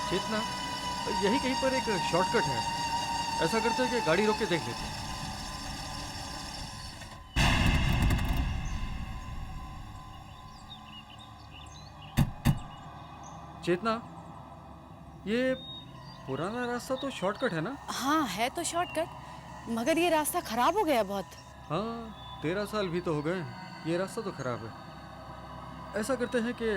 चेतना, यही कहीं पर एक शॉर्टकट है। ऐसा करते हैं कि गाड़ी रोक के देख लेते हैं। चेतना, ये पुराना रास्ता तो शॉर्टकट है ना? हाँ है तो शॉर्टकट, मगर ये रास्ता खराब हो गया बहुत। हाँ, 13 साल भी तो हो गए। ये रास्ता तो खराब है। ऐसा करते हैं कि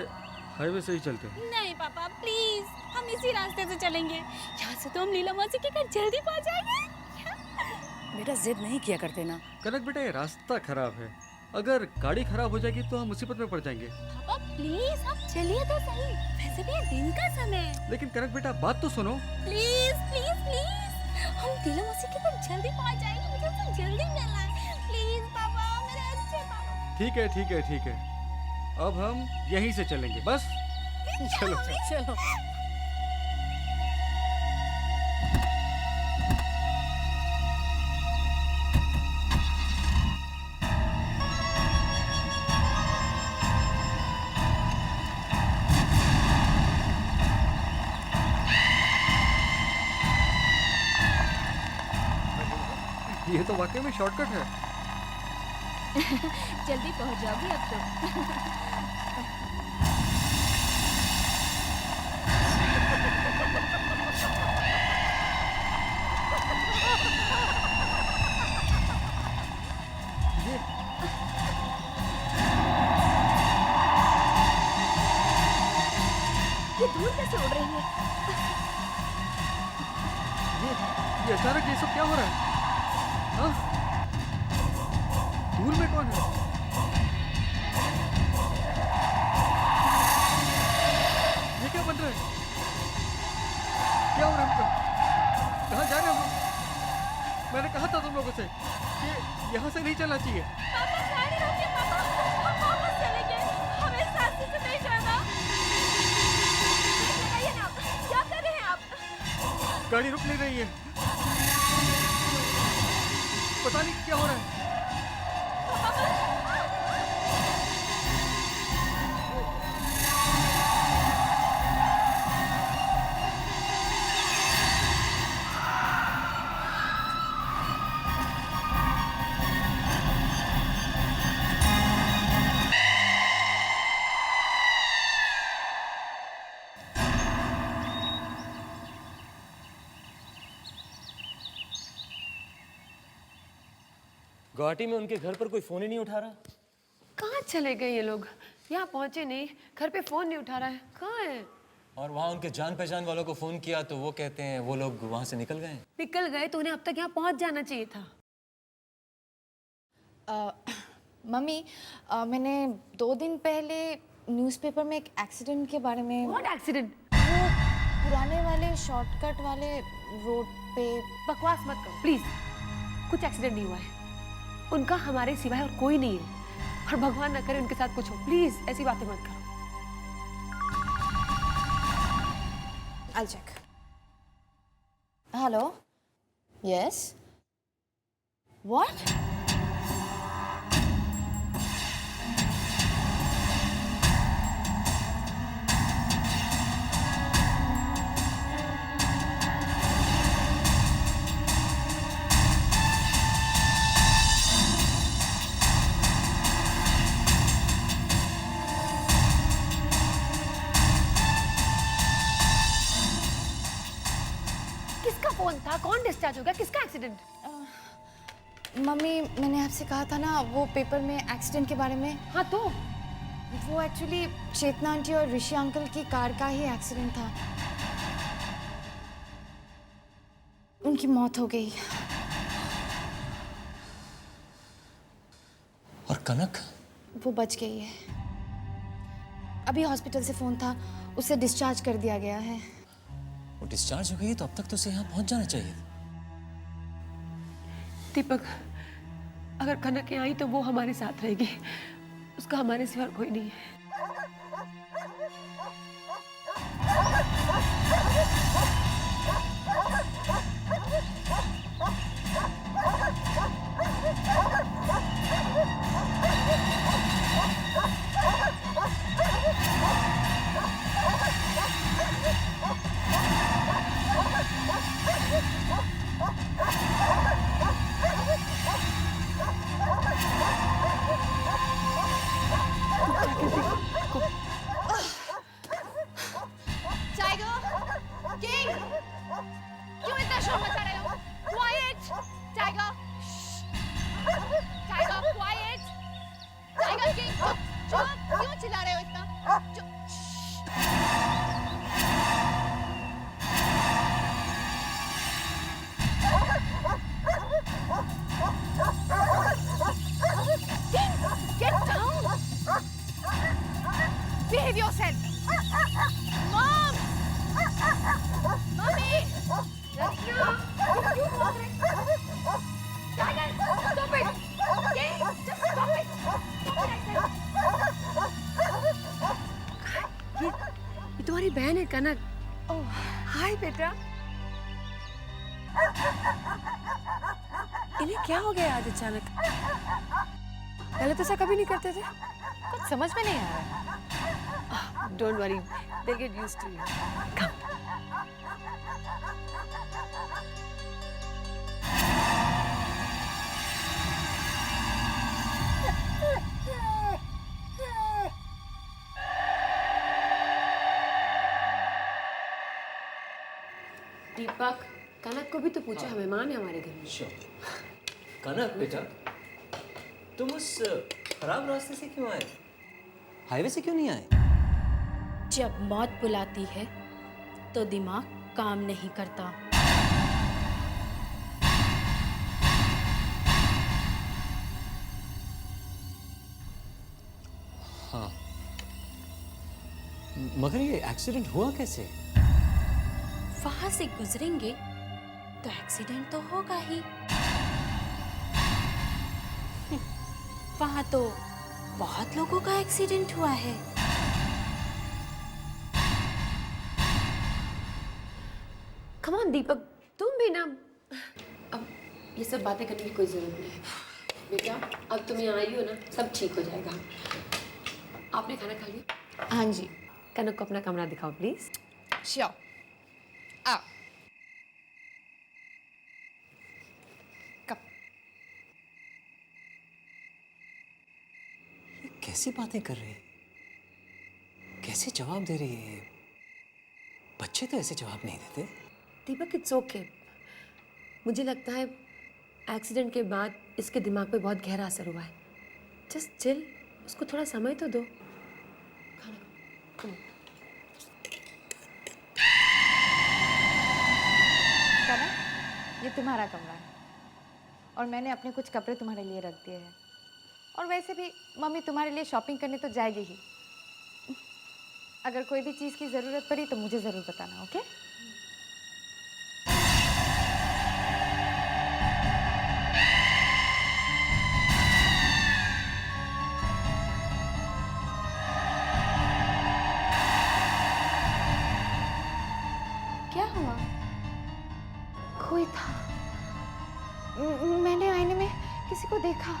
हाईवे से ही चलते हैं। नहीं पापा प्लीज, हम इसी रास्ते से चलेंगे। यहाँ से तो हम लीला मौसी के घर जल्दी पहुँच जाएंगे। बेटा जिद नहीं किया करते ना। कनक बेटा, ये रास्ता खराब है। अगर गाड़ी खराब हो जाएगी तो हम मुसीबत में पड़ जाएंगे। पापा प्लीज आप चलिए तो सही, वैसे भी ये दिन का समय है। लेकिन कनक बेटा, बात तो सुनो। प्लीज प्लीज प्लीज, हम लीला मौसी के घर जल्दी पहुँच जाएंगे, मुझे उनसे जल्दी मिलना है। प्लीज पापा, मेरे अच्छे पापा। ठीक है ठीक है ठीक है, अब हम यहीं से चलेंगे बस। चलो चलो। ये तो वाकई में शॉर्टकट है। जल्दी पहुँच जाओगी अब तो। ये ये धूल कैसे उड़ रही है? ये अचानक ये सब क्या हो रहा है? हाँ? धूल में कौन है? ये क्या बन रहा है? क्या हो रहा है हमको? कहाँ जा रहे हैं हम लोग? मैंने कहा था तुम लोगों से कि यहाँ से नहीं चलना चाहिए। पापा गाड़ी रोकिए पापा, हम वापस चलेंगे, हमें इस रास्ते से नहीं जाना। लगाइए ना, क्या कर रहे हैं आप? गाड़ी रुक नहीं रही है। पता नहीं क्या हो रहा है। गुवाहाटी में उनके घर पर कोई फोन ही नहीं उठा रहा। कहाँ चले गए ये लोग? यहाँ पहुंचे नहीं, घर पे फोन नहीं उठा रहा है, कहाँ है? और वहाँ उनके जान पहचान वालों को फोन किया तो वो कहते हैं वो लोग वहाँ से निकल गए। निकल गए तो उन्हें अब तक यहाँ पहुंच जाना चाहिए था। मम्मी, मैंने 2 दिन पहले न्यूज़पेपर में एक एक्सीडेंट के बारे में। What accident? वो पुराने वाले शॉर्टकट वाले रोड पे। बकवास मत करो प्लीज, कुछ एक्सीडेंट नहीं हुआ है। उनका हमारे सिवाय और कोई नहीं है, और भगवान न करे उनके साथ कुछ हो। प्लीज ऐसी बातें मत करो। I'll check. Hello? Yes? What? किसका फोन था? कौन डिस्चार्ज हो गया? किसका एक्सीडेंट? मम्मी, मैंने आपसे कहा था ना वो पेपर में एक्सीडेंट के बारे में। हाँ तो वो एक्चुअली चेतना आंटी और ऋषि अंकल की कार का ही एक्सीडेंट था। उनकी मौत हो गई। और कनक? वो बच गई है। अभी हॉस्पिटल से फोन था, उसे डिस्चार्ज कर दिया गया है। वो डिस्चार्ज हो गई तो अब तक तो उसे यहाँ पहुँच जाना चाहिए। दीपक, अगर कनक यहाँ आई तो वो हमारे साथ रहेगी, उसका हमारे सिवा कोई नहीं है। Behave yourself. Mom! Mommy! Rachna! You walk right. Tiger! Stop it! Okay? Just stop it! Stop it, I said. ये तुम्हारी बहन है कनक। Oh, हाय बेटा। इन्हें क्या हो गया आज अचानक? पहले तो ऐसा कभी नहीं करते थे। कुछ समझ में नहीं आ रहा है। Don't worry, they'll get used to you. Come. दीपक, कनक को भी तो पूछो, मेहमान है हमारे घर में। कनक बेटा, तुम उस खराब रास्ते से क्यों आए? हाईवे से क्यों नहीं आए? जब मौत बुलाती है तो दिमाग काम नहीं करता। हाँ, मगर ये एक्सीडेंट हुआ कैसे? वहां से गुजरेंगे तो एक्सीडेंट तो होगा ही। वहां तो बहुत लोगों का एक्सीडेंट हुआ है। Come on दीपक, तुम भी ना। अब ये सब बातें करने की कोई जरूरत नहीं है। बेटा, अब तुम यहाँ आई हो ना, सब ठीक हो जाएगा। आपने खाना खा लिया? हाँ जी। कनक को अपना कमरा दिखाओ प्लीज। Sure. आओ। कप। ये कैसी बातें कर रही है? कैसे जवाब दे रही है? बच्चे तो ऐसे जवाब नहीं देते। दीपक, इट्स ओके। मुझे लगता है एक्सीडेंट के बाद इसके दिमाग पे बहुत गहरा असर हुआ है। जस्ट चिल, उसको थोड़ा समय तो दो। खाना खाओ। कनक, ये तुम्हारा कमरा है और मैंने अपने कुछ कपड़े तुम्हारे लिए रख दिए हैं। और वैसे भी मम्मी तुम्हारे लिए शॉपिंग करने तो जाएगी ही। अगर कोई भी चीज़ की ज़रूरत पड़ी तो मुझे ज़रूर बताना, ओके? क्या हुआ? कोई था। मैंने आईने में किसी को देखा।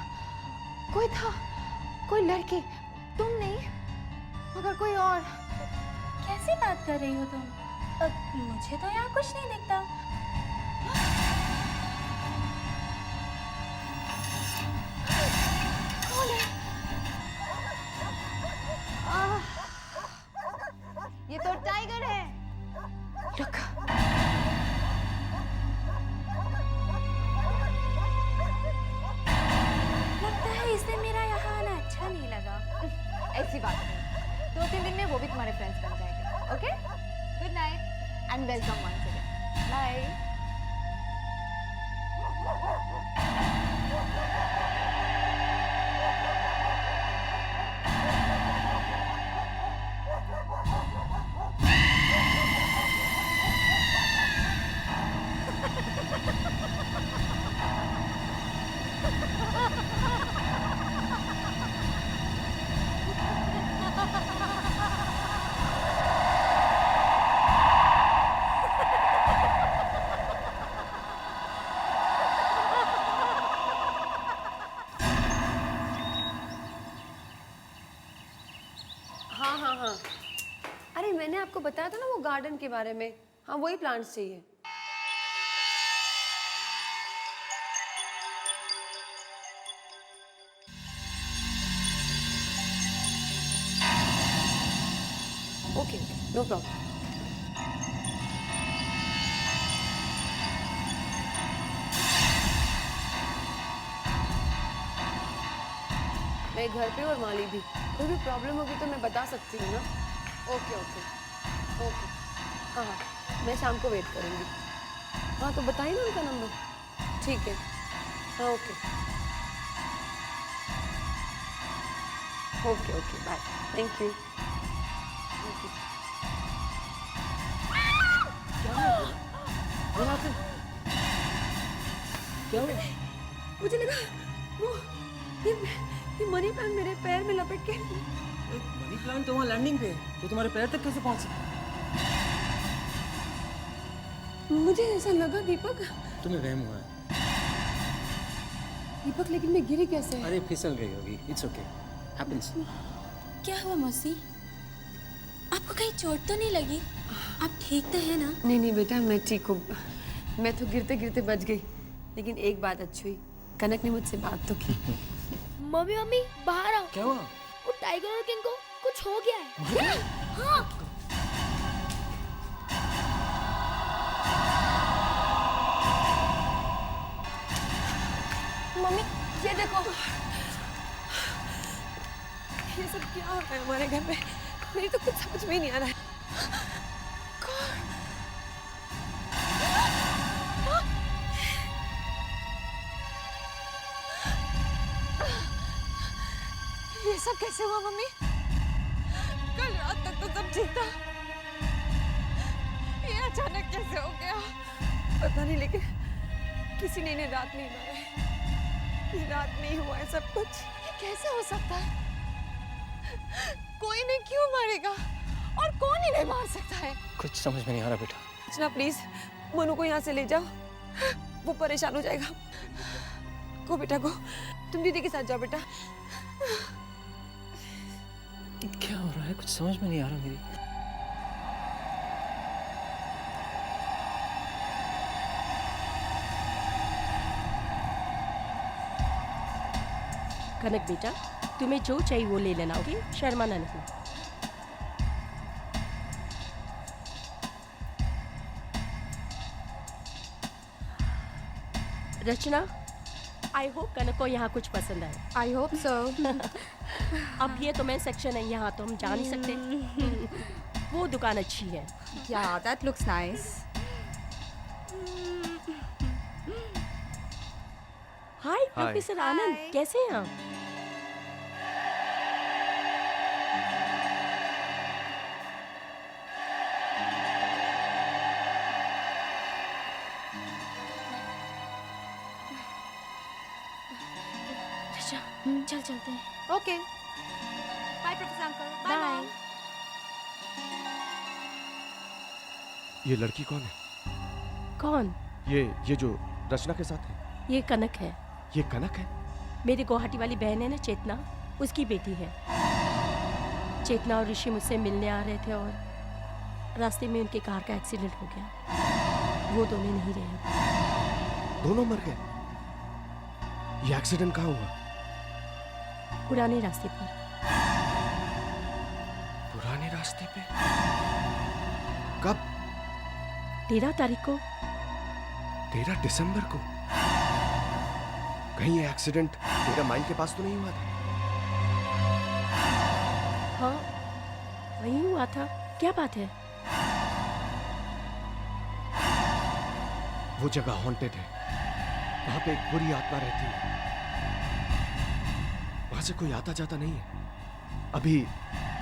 कोई था, कोई लड़की। तुम नहीं, मगर कोई और। कैसी बात कर रही हो तुम? मुझे तो यहाँ कुछ नहीं दिखता। कौन है? ये तो टाइगर है। Look. लगता है इसे मेरा यहाँ आना अच्छा नहीं लगा। ऐसी बात नहीं। 2-3 दिन में वो भी तुम्हारे फ्रेंड्स बन जाएंगे, okay? Good night and welcome once again. Bye. हाँ, अरे मैंने आपको बताया था ना वो गार्डन के बारे में। हाँ, वही प्लांट्स चाहिए। Okay, no problem. मैं घर पे और माली भी। कोई भी प्रॉब्लम होगी तो मैं बता सकती हूँ ना। Okay okay okay. हाँ हाँ, मैं शाम को वेट करूँगी। हाँ, तो बताइए ना उनका नंबर। ठीक है, हाँ okay okay okay, bye, thank you. क्या हुआ? मुझे लगा वो ये मनी प्लांट मेरे पैर में लपेट के। मनी प्लांट तो वहाँ लैंडिंग पे है, वो तुम्हारे पैर तक कैसे पहुँच सकता? मुझे ऐसा लगा दीपक। तुम्हें वहम हुआ है। दीपक लेकिन मैं गिरी कैसे? अरे फिसल गई होगी, इट्स ओके, हैपेंस। क्या हुआ मौसी? आपको कहीं चोट तो नहीं लगी? आप ठीक तो है ना? नहीं नहीं बेटा, मैं ठीक हूँ। मैं तो गिरते गिरते बच गई, लेकिन एक बात अच्छी हुई, कनक ने मुझसे बात तो की। मम्मी मम्मी बाहर आओ। क्या हुआ? वो टाइगर और किंग को कुछ हो गया है। हाँ। मम्मी ये देखो, ये सब क्या हो रहा है हमारे घर में? मेरी तो कुछ समझ में ही नहीं आ रहा है। ये सब कैसे हुआ मम्मी? कल रात तक तो सब ठीक था, ये अचानक कैसे हो गया? पता नहीं, लेकिन किसी ने इन्हें रात नहीं मारा है। ये रात में ही हुआ है सब कुछ। ये कैसे हो सकता है? कोई इन्हें क्यों मारेगा और कौन इन्हें मार सकता है? कुछ समझ में नहीं आ रहा बेटा। अर्चना प्लीज मनु को यहाँ से ले जाओ, वो परेशान हो जाएगा। को बेटा को, तुम दीदी के साथ जाओ बेटा। क्या हो रहा है? कुछ समझ में नहीं आ रहा मेरी। कनक बेटा, तुम्हें जो चाहिए वो ले लेना, ओके? शर्माना नहीं। रचना, आई होप कनक को यहाँ कुछ पसंद आए। I hope so. अब ये तो मैं सेक्शन है, यहाँ तो हम जा नहीं सकते। वो दुकान अच्छी है। या that looks nice. Hi professor Anand, कैसे हैं आप? चल चलते हैं। Okay bye professor uncle. Bye bye. ये लड़की कौन है? कौन? ये जो रचना के साथ है, ये कनक है। ये कनक है? मेरी गुवाहाटी वाली बहन है ना चेतना, उसकी बेटी है। चेतना और ऋषि मुझसे मिलने आ रहे थे और रास्ते में उनकी कार का एक्सीडेंट हो गया। वो दोनों नहीं रहे। दोनों मर गए? ये एक्सीडेंट कहाँ हुआ? पुराने रास्ते पर। पुराने रास्ते पे? कब? 13 तारीख को। 13 दिसंबर को? कहीं ये एक्सीडेंट तेरा माइन के पास तो नहीं हुआ था? हाँ वही हुआ था। क्या बात है? वो जगह हॉन्टेड है, वहां पे एक बुरी आत्मा रहती है। वहां से कोई आता जाता नहीं है। अभी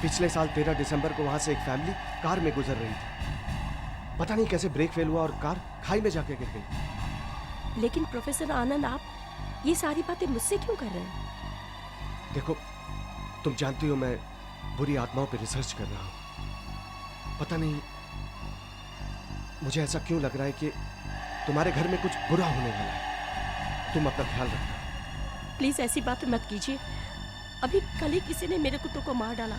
पिछले साल 13 दिसंबर को वहां से एक फैमिली कार में गुजर रही थी। पता नहीं कैसे ब्रेक फेल हुआ और कार खाई में जाके गिर गई। लेकिन प्रोफेसर आनंद, आप ये सारी बातें मुझसे क्यों कर रहे हैं? देखो, तुम जानती हो मैं बुरी आत्माओं पे रिसर्च कर रहा हूं। पता नहीं मुझे ऐसा क्यों लग रहा है कि तुम्हारे घर में कुछ बुरा होने वाला है। तुम अपना ख्याल रखना। प्लीज ऐसी बात मत कीजिए। अभी कल ही किसी ने मेरे कुत्तों को मार डाला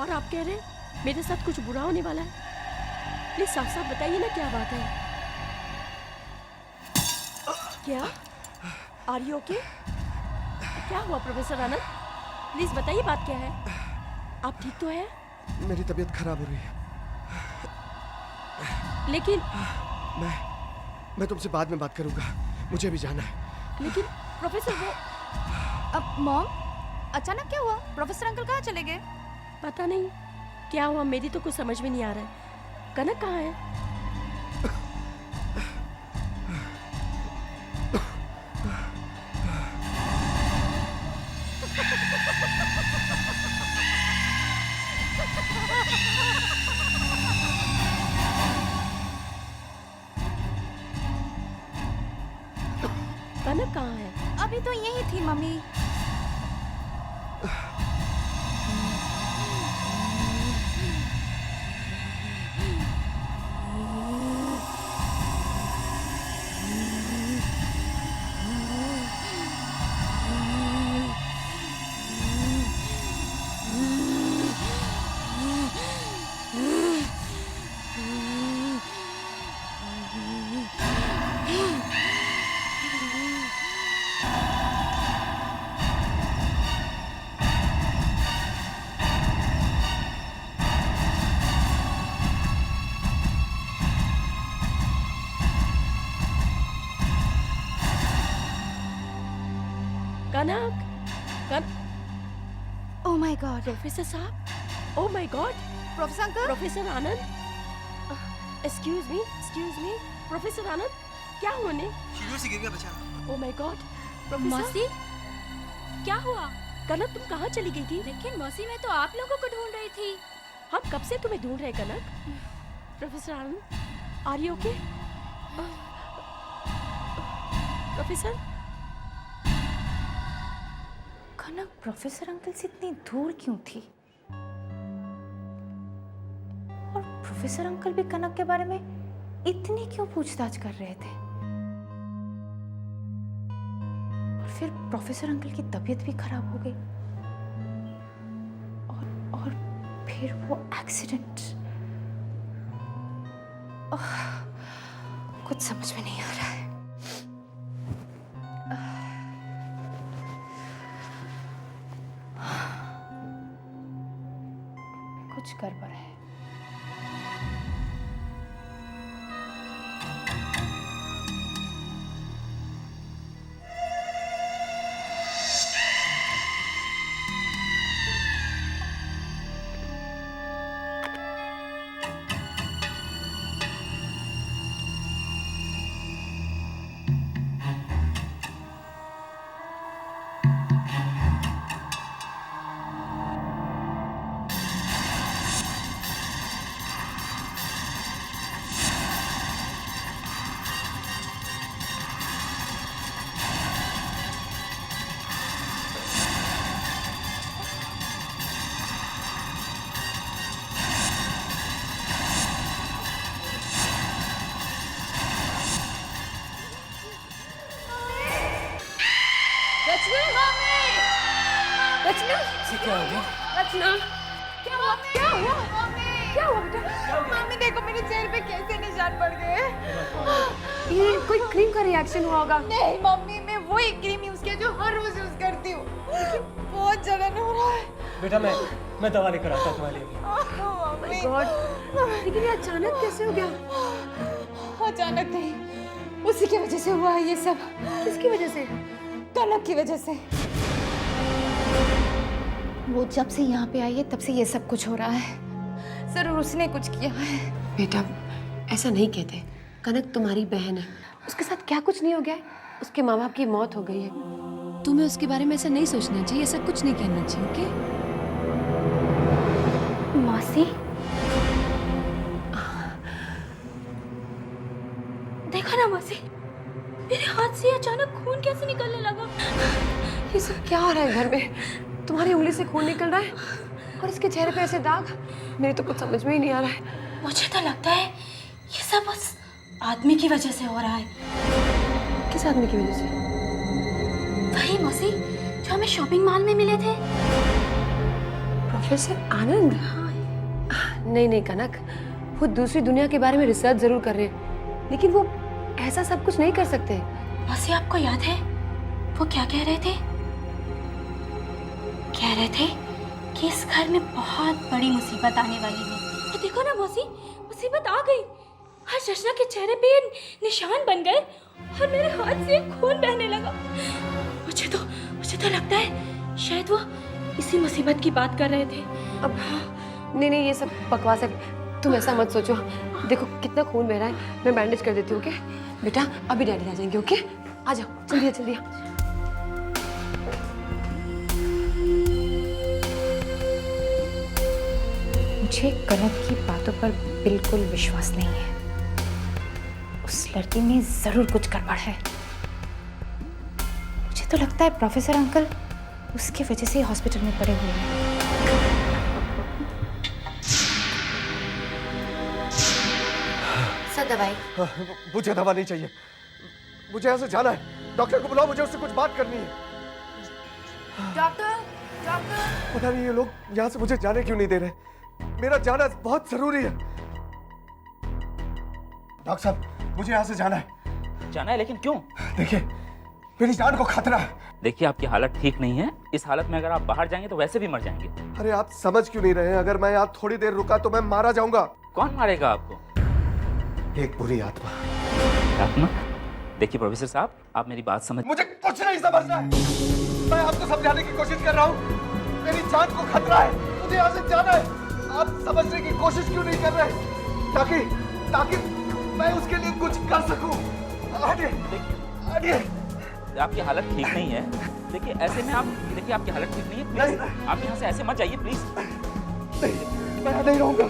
और आप कह रहे हैं मेरे साथ कुछ बुरा होने वाला है। प्लीज साफ साफ बताइए ना क्या बात है। क्या? Are you okay? क्या हुआ प्रोफेसर आनंद? प्लीज बताइए बात क्या है। आप ठीक तो है? मेरी तबीयत खराब हो रही है। लेकिन मैं तुमसे बाद में बात करूंगा, मुझे भी जाना है। लेकिन प्रोफेसर वो अब मॉम, अचानक क्या हुआ? प्रोफेसर अंकल कहाँ चले गए? पता नहीं क्या हुआ, मेरी तो कुछ समझ में नहीं आ रहा है। कनक कहाँ है? अभी तो यही थी mummy. Kanak, oh my god, professor साहब, oh my god, professor uncle. Professor Anand, excuse me, professor Anand, क्या हुआ ने? सीढ़ियों से गिर गया बेचारा। Oh my god, professor. मौसी, क्या हुआ? कनक तुम कहाँ चली गई थी? लेकिन मौसी, मैं तो आप लोगों को ढूंढ रही थी। हम कब से तुम्हें ढूंढ रहे Kanak. Professor Anand, are you okay? Professor Kanak professor uncle से इतनी दूर क्यों थी? और प्रोफेसर अंकल भी कनक के बारे में इतनी क्यों पूछताछ कर रहे थे? और फिर प्रोफेसर अंकल की तबीयत भी खराब हो गई और फिर वो एक्सीडेंट। कुछ समझ में नहीं आ रहा है। कुछ गड़बड़ है। क्या हो गया? रचना, क्या हुआ? क्या हुआ? क्या हुआ बेटा? मम्मी देखो मेरे चेहरे पे कैसे निशान पड़ गए। ये कोई क्रीम का रिएक्शन हुआ होगा। नहीं मम्मी, मैं वही क्रीम यूज किया जो हर रोज यूज करती हूँ। बहुत जलन हो रहा है। बेटा मैं दवा लेकर आता हूँ तुम्हारे लिए। मम्मी, गॉड, लेकिन ये अचानक कैसे हो गया? अचानक नहीं, उसी की वजह से हुआ है ये सब। किसकी वजह से? कनक की वजह से। वो जब से यहाँ पे आई है तब से ये सब कुछ हो रहा है। जरूर उसने कुछ किया है। बेटा, ऐसा नहीं कहते। कनक तुम्हारी बहन है, उसके साथ क्या कुछ नहीं हो गया है। उसके माँ बाप की मौत हो गई है। तुम्हें उसके बारे में ऐसा नहीं सोचना चाहिए, ऐसा कुछ नहीं कहना चाहिए, ओके? मौसी, देखा ना मौसी, मेरे हाथ से अचानक खून कैसे निकलने लगा। ये सब क्या हो रहा है घर में? तुम्हारी उंगली से खून निकल रहा है और इसके चेहरे पे ऐसे दाग। मेरे तो कुछ समझ में ही नहीं आ रहा है। मुझे तो लगता है ये सब बस आदमी की वजह से हो रहा है। किस आदमी की वजह से? वही मौसी जो हमें शॉपिंग मॉल में मिले थे। प्रोफेसर आनंद? नहीं नहीं कनक, वो दूसरी दुनिया के बारे में रिसर्च जरूर कर रहे हैं, लेकिन वो ऐसा सब कुछ नहीं कर सकते। मौसी, आपको याद है वो क्या कह रहे थे? कह रहे थे कि इस घर में बहुत बड़ी मुसीबत आने वाली है। और देखो ना मौसी, मुसीबत आ गई। आज रचना के चेहरे पे ये निशान बन गए और मेरे हाथ से खून बहने लगा। मुझे तो लगता है शायद वो इसी मुसीबत की बात कर रहे थे। अब नहीं नहीं, ये सब बकवास है। तुम ऐसा मत सोचो। देखो कितना खून बह रहा है, मैं बैंडेज कर देती हूँ, ओके? बेटा अभी डैडी आ जाएंगे, ओके? आ जाओ, जल्दी जल्दी। मुझे कनक की बातों पर बिल्कुल विश्वास नहीं है। उस लड़की में जरूर कुछ गड़बड़ है। मुझे मुझे तो लगता है प्रोफेसर अंकल उसके वजह से हॉस्पिटल में पड़े हुए हैं। सर दवाई। मुझे दवा नहीं चाहिए, मुझे यहाँ से जाना है। डॉक्टर को बुलाओ, मुझे उससे कुछ बात करनी है। Doctor, doctor. पता नहीं ये लोग यहाँ से मुझे जाने क्यों नहीं दे रहे। मेरा जाना बहुत जरूरी है। डॉक्टर साहब, मुझे यहाँ से जाना है। जाना है, लेकिन क्यों? देखिए, मेरी जान को खतरा है। देखिए, आपकी हालत ठीक नहीं है। इस हालत में अगर आप बाहर जाएंगे तो वैसे भी मर जाएंगे। अरे आप समझ क्यों नहीं रहे हैं? अगर मैं यहाँ थोड़ी देर रुका तो मैं मारा जाऊंगा। कौन मारेगा आपको? एक बुरी आत्मा। आत्मा? देखिए प्रोफेसर साहब, आप मेरी बात समझ। मुझे कुछ नहीं समझना है। मैं आपको समझाने की कोशिश कर रहा हूँ। मेरी जान को खतरा है, मुझे यहाँ से जाना है। आप समझने की कोशिश क्यों नहीं कर रहे? ताकि मैं उसके लिए कुछ कर सकूं। हटिए। आपकी हालत ठीक नहीं है। देखिए, ऐसे में आप देखिए, आपकी हालत ठीक नहीं है। प्लीज आप यहाँ से ऐसे मत जाइए, प्लीज। मैं यहाँ नहीं रहूंगा।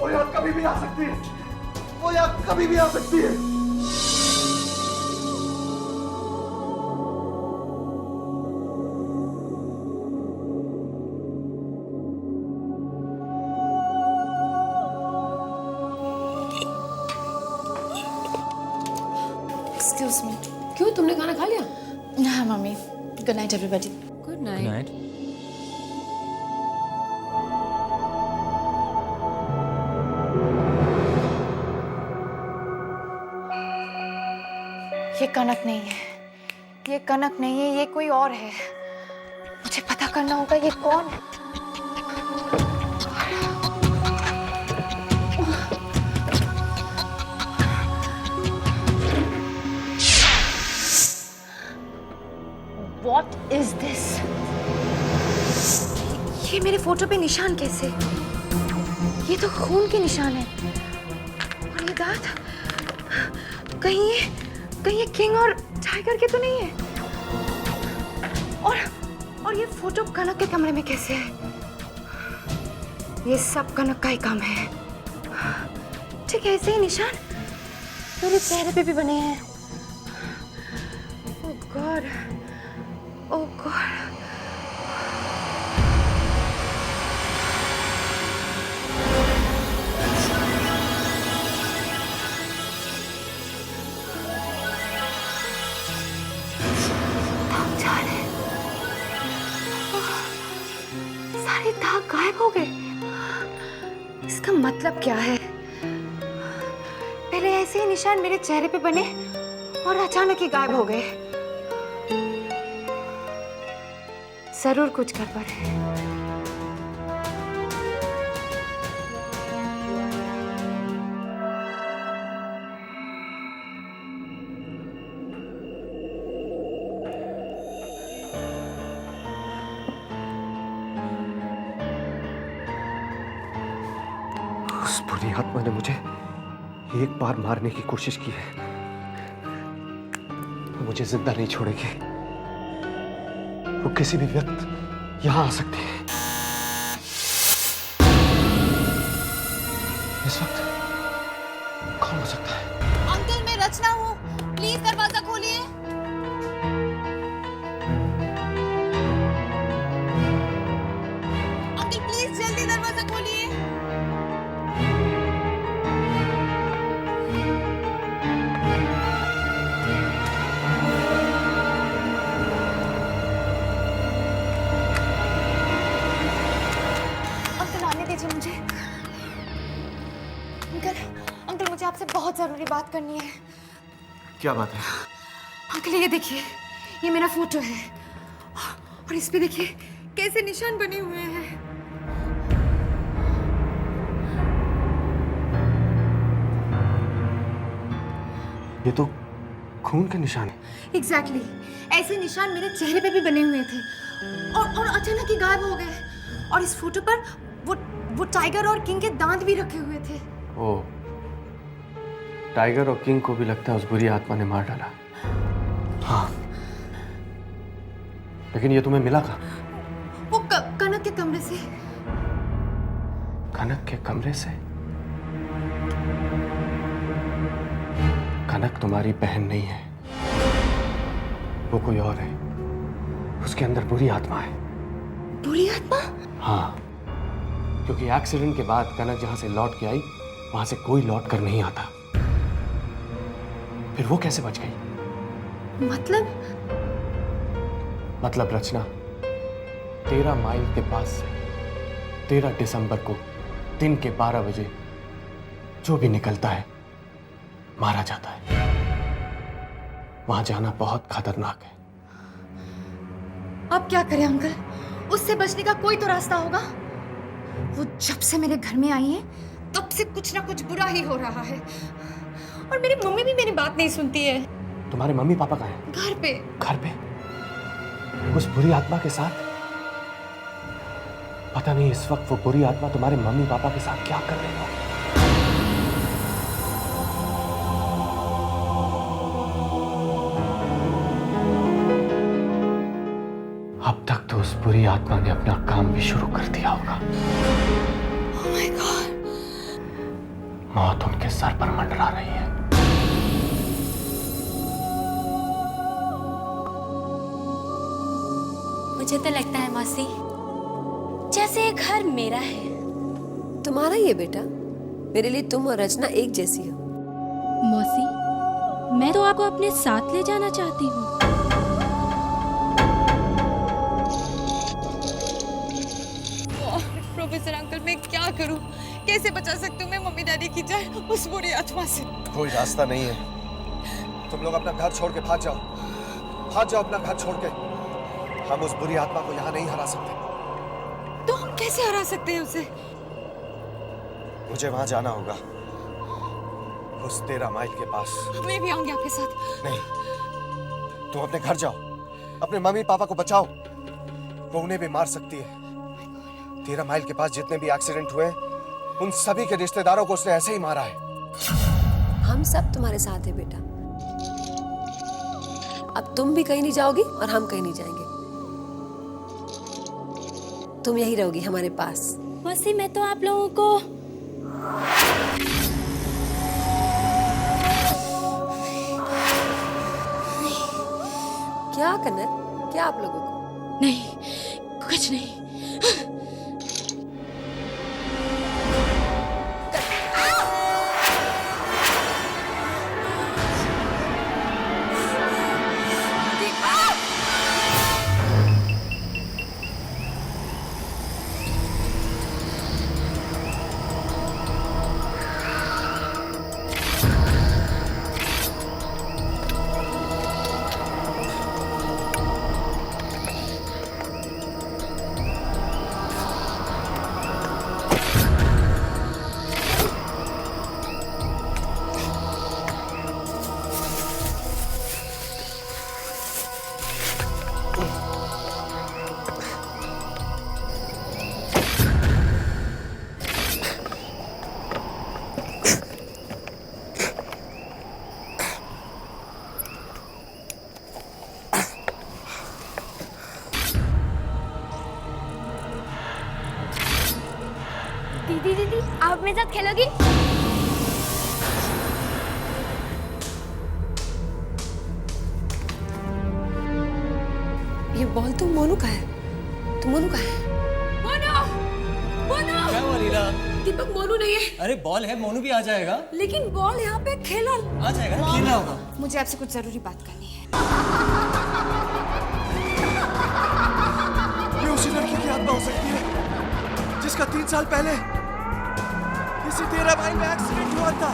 वो यहाँ कभी भी आ सकती है। Excuse me. क्यों, तुमने खाना खा लिया? हाँ mummy. Good night everybody. Good night. ये कनक नहीं है, ये कोई और है। मुझे पता करना होगा ये कौन है। What is this? ये मेरे फोटो पे निशान कैसे? ये तो खून के निशान है। और ये दांत कहीं ये किंग और टाइगर के तो नहीं है। और ये फोटो कनक के कमरे में कैसे है? ये सब कनक का ही काम है। ठीक है, ऐसे ही निशान मेरे चेहरे पे भी बने हैं। ओह गॉड, ओह गॉड। सारे दाग गायब हो गए। इसका मतलब क्या है? पहले ऐसे ही निशान मेरे चेहरे पे बने और अचानक ही गायब हो गए। जरूर कुछ गड़बड़ है। उस बुरी आत्मा ने मुझे एक बार मारने की कोशिश की है, वो मुझे जिंदा नहीं छोड़ेगी। वो किसी भी वक्त यहां आ सकती है। इस वक्त कौन हो सकता है? अंकल, मैं रचना हूँ, प्लीज दरवाजा खोलिए। अंकल प्लीज जल्दी दरवाजा खोलिए। मुझे अंकल मुझे आपसे बहुत जरूरी बात करनी है। क्या बात है? अंकल ये देखिए, ये मेरा फोटो है और इस पे देखिए कैसे निशान बने हुए हैं। ये तो खून के निशान है। एग्जैक्टली, ऐसे निशान मेरे चेहरे पे भी बने हुए थे और अचानक ही गायब हो गए। और इस फोटो पर वो टाइगर और किंग के दांत भी रखे हुए थे। ओ, टाइगर और किंग को भी लगता है उस बुरी आत्मा ने मार डाला। हाँ, लेकिन ये तुम्हें मिला कहाँ? वो कनक के कमरे से। कनक के कमरे से? कनक तुम्हारी बहन नहीं है, वो कोई और है। उसके अंदर बुरी आत्मा है। बुरी आत्मा? हाँ, क्योंकि एक्सीडेंट के बाद कनक जहां से लौट के आई वहां से कोई लौट कर नहीं आता। फिर वो कैसे बच गई? मतलब रचना, 13 माइल के पास से 13 दिसंबर को दिन के 12 बजे जो भी निकलता है मारा जाता है। वहां जाना बहुत खतरनाक है। अब क्या करें अंकल? उससे बचने का कोई तो रास्ता होगा। वो जब से मेरे घर में आई है तब से कुछ ना कुछ बुरा ही हो रहा है। और मेरी मम्मी भी मेरी बात नहीं सुनती है। तुम्हारे मम्मी पापा कहाँ हैं? घर पे। घर पे? उस बुरी आत्मा के साथ? पता नहीं इस वक्त वो बुरी आत्मा तुम्हारे मम्मी पापा के साथ क्या कर रही हो। अब तक तो उस बुरी आत्मा ने अपना काम भी शुरू कर दिया होगा। Oh my God! मौत उनके सर पर मंडरा रही है। मुझे तो लगता है मौसी जैसे ये घर मेरा है। तुम्हारा ही है बेटा। मेरे लिए तुम और रचना एक जैसी हो। मौसी, मैं तो आपको अपने साथ ले जाना चाहती हूँ। प्रोफेसर अंकल, मैं क्या करूं? कैसे बचा सकती हूँ मैं मम्मी डैडी की जान उस बुरी आत्मा से? कोई रास्ता नहीं है। तुम लोग अपना घर छोड़ के भाग जाओ। भाग जाओ अपना घर छोड़ के। हम उस बुरी आत्मा को यहाँ नहीं हरा सकते। तो हम कैसे हरा सकते हैं उसे? मुझे वहां जाना होगा, उस 13 माइल के पास। मैं भी आऊंगी आपके साथ। नहीं, तुम अपने घर जाओ, अपने मम्मी पापा को बचाओ। वो उन्हें भी मार सकती है। 13 माइल के पास जितने भी एक्सीडेंट हुए उन सभी के रिश्तेदारों को उसने ऐसे ही मारा है। हम सब तुम्हारे साथ हैं बेटा। अब तुम भी कहीं नहीं जाओगी और हम कहीं नहीं जाएंगे। तुम यही रहोगी हमारे पास। मौसी, मैं तो आप लोगों को क्या करना है? क्या आप लोगों को? नहीं, कुछ नहीं। दीदी आप मेरे साथ खेलोगी? ये बॉल तो मोनू का है। तो मोनू का है। मोनू! क्या हुआ लीला? दीपक, मोनू नहीं है। अरे बॉल है, मोनू भी आ जाएगा। लेकिन बॉल यहाँ पे खेला। आ जाएगा ना, खेलना होगा। मुझे आपसे कुछ जरूरी बात करनी है। ये उसी लड़की की आत्मा हो सकती है जिसका 3 साल पहले इसी 13 माइल में एक्सीडेंट हुआ था।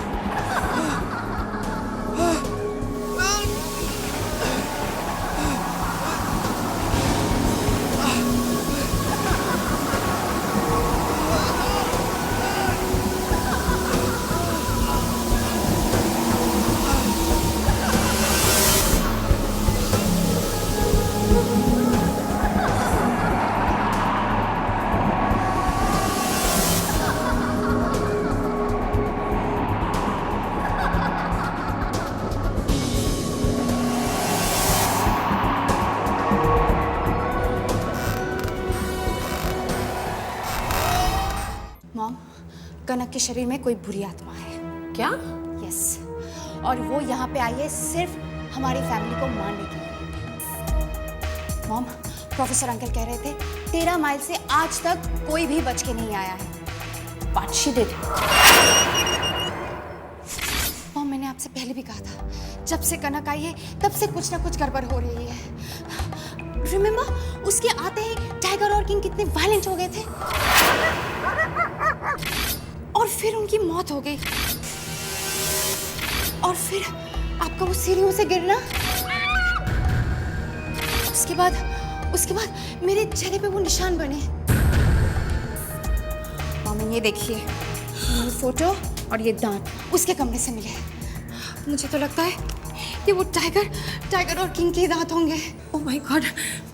मॉम, कनक के शरीर में कोई बुरी आत्मा है। क्या? यस, और वो यहाँ पे आई है सिर्फ हमारी फैमिली को मारने के लिए। मॉम, प्रोफेसर अंकल कह रहे थे 13 माइल से आज तक कोई भी बच के नहीं आया है। But she did. मॉम, मैंने आपसे पहले भी कहा था, जब से कनक आई है तब से कुछ ना कुछ गड़बड़ हो रही है। रिमेम्बर, उसके आते ही टाइगर और किंग कितने वायलेंट हो गए थे और फिर उनकी मौत हो गई। और फिर आपका वो सीढ़ियों से गिरना, उसके बाद मेरे चेहरे पे वो निशान बने। मामा, ये देखिए, ये फोटो और ये दांत उसके कमरे से मिले। मुझे तो लगता है कि वो टाइगर और किंग के दांत होंगे। ओह माय गॉड,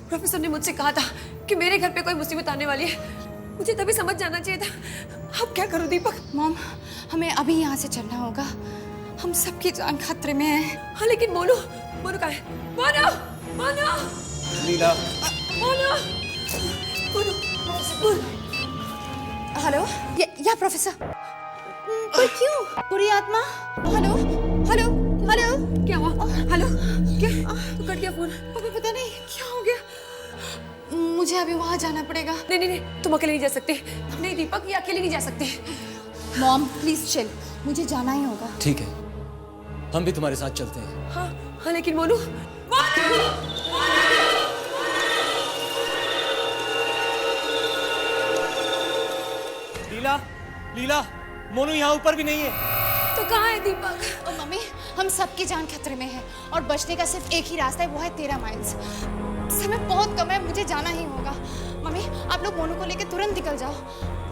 प्रोफेसर ने मुझसे कहा था कि मेरे घर पे कोई मुसीबत आने वाली है। मुझे तभी समझ जाना चाहिए था। अब क्या करूं दीपक? मॉम, हमें अभी यहाँ से चलना होगा। हम सबकी जान खतरे में है। हाँ, लेकिन मोनू कहाँ है? मोनू! लीला, मोनू! हेलो, या प्रोफेसर? पर क्यों? बुरी आत्मा? हेलो? क्या हुआ? हेलो? क्या? तो कट गया फोन। अभी पता नहीं क्या हो गया। मुझे अभी वहाँ जाना पड़ेगा। नहीं, तुम अकेले नहीं जा सकते। नहीं दीपक, ये अकेले नहीं जा सकते। मॉम, प्लीज चिल, मुझे जाना ही होगा। ठीक है, हम भी तुम्हारे साथ चलते हैं। हाँ, लेकिन मोनू! लीला, मोनू यहाँ ऊपर भी नहीं है। तो कहाँ है दीपक? ओ मम्मी, हम सबकी जान खतरे में है और बचने का सिर्फ एक ही रास्ता है, वो है 13 माइल्स। समय बहुत कम है, मुझे जाना ही होगा। मम्मी, आप लोग मोनू को लेकर तुरंत निकल जाओ,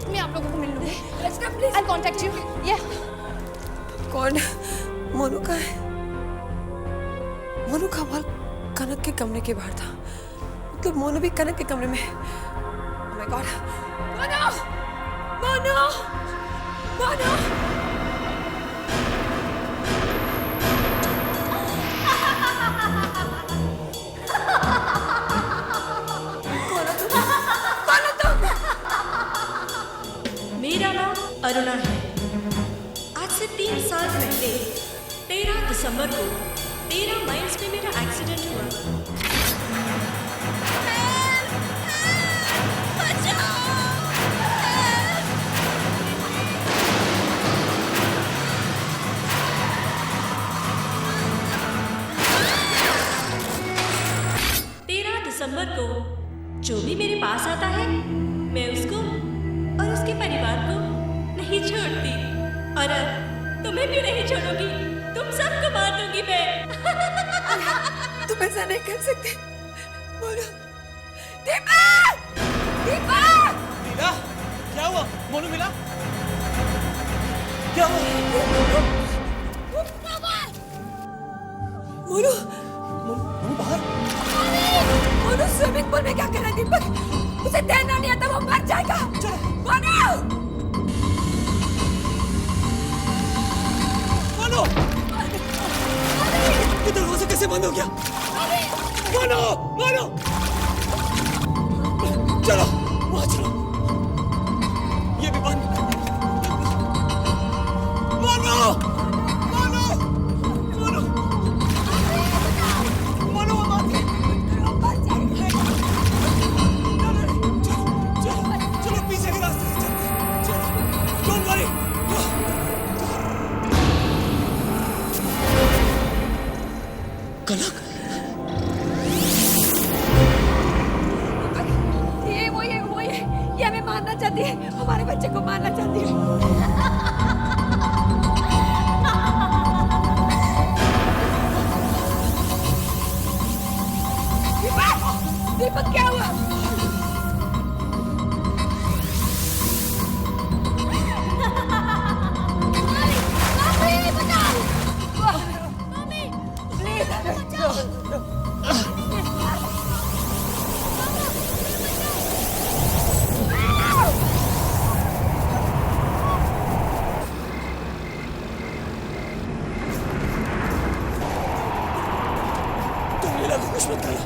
मैं आप लोगों को मिल लूंगी। रचना please. I'll contact you. Yeah. कौन? मोनू का है? मोनू का बाल कनक के कमरे के बाहर था। मतलब मोनू भी कनक के कमरे में है। Oh my God! मोनू! मेरा नाम अरुणा है। आज से 3 साल पहले 13 दिसंबर को 13 माइल्स में मेरा एक्सीडेंट हुआ। बचाओ! 13 दिसंबर को जो भी मेरे पास आता है, मैं उसको और उसके परिवार को नहीं छोड़ती। और अब तुम्हें भी नहीं छोड़ूंगी, तुम सबको मार दूंगी मैं। तुम ऐसा नहीं कर सकते। मोनू! दीपक! लीला, क्या हुआ? मोनू मिला? क्या हुआ? मोनू बाहर? मोनू स्विमिंग पूल में क्या कर रहा है दीपक? उसे तैरना नहीं आता, वो मर जाएगा। चलो मोनू! ये दरवाजा कैसे बंद हो गया? मोनू! चलो, वहाँ चलो। ये भी बंद। मोनू! चलो पीछे के रास्ते से चलते हैं। चलो, डोंट वरी। कनक! वो ये हमें मारना चाहती है, हमारे बच्चे को मारना चाहती है। दीपक, क्या हुआ? तुम लीला को कुछ मत करना।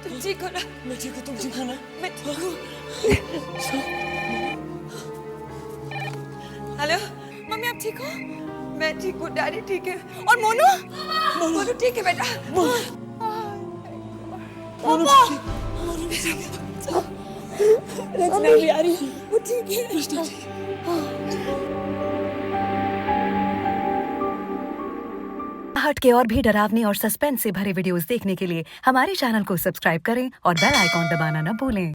तुम ठीक हो ना? मैं ठीक हूँ, तुम ठीक हो ना? मैं ठीक हूँ। हेलो मम्मी, आप ठीक हो? मैं ठीक हूँ, डैडी ठीक है, और मोनू मोनू ठीक है बेटा। रचना भी आ रही है, वो ठीक है। हट के और भी डरावनी और सस्पेंस से भरे वीडियोस देखने के लिए हमारे चैनल को सब्सक्राइब करें और बेल आइकॉन दबाना न भूलें।